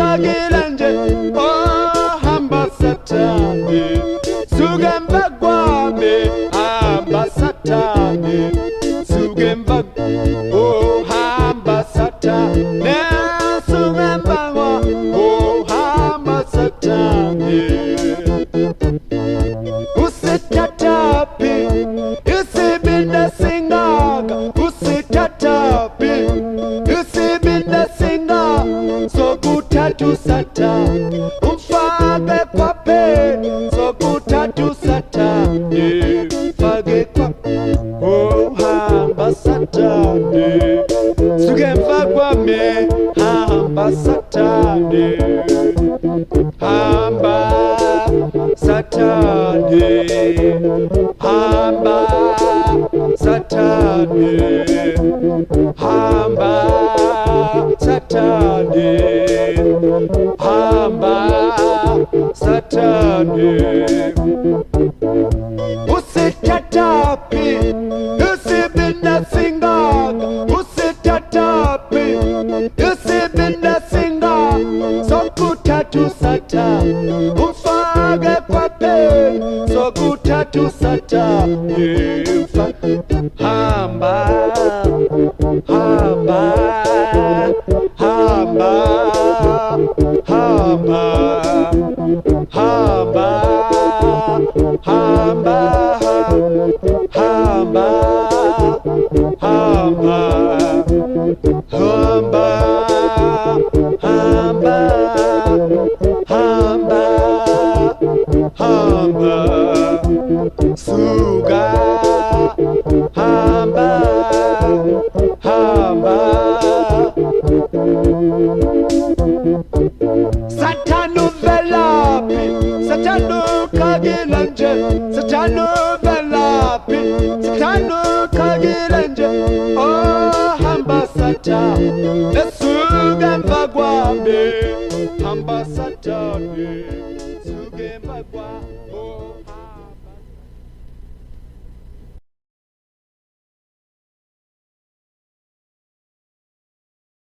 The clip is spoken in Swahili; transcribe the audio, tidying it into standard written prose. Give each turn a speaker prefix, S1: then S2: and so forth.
S1: kagilanje oh hamba satani sugemba gwame hamba satani sugemba oh hamba satani sugemba oh hamba satani usitatapi usibinda singaga usitatapi usibinda singa sokutatu satani umfage kwa pe sokutatu satani mfage kwa oh hamba satani sugemba kwa me hamba satani hamba satani hamba satani hamba satani hamba satani usitatapi usibinda singaga usitatapi usibinda singa sokutatu satani umfage kwa pe sokutatu satani hamba hamba hamba hamba hamba hamba hamba hamba hamba hamba hamba hamba suga hamba hamba satanu velapi satanu kagilanje satanu velapi satanu kagilanje oh hamba satani sugemba gwame hamba satani sugemba gwame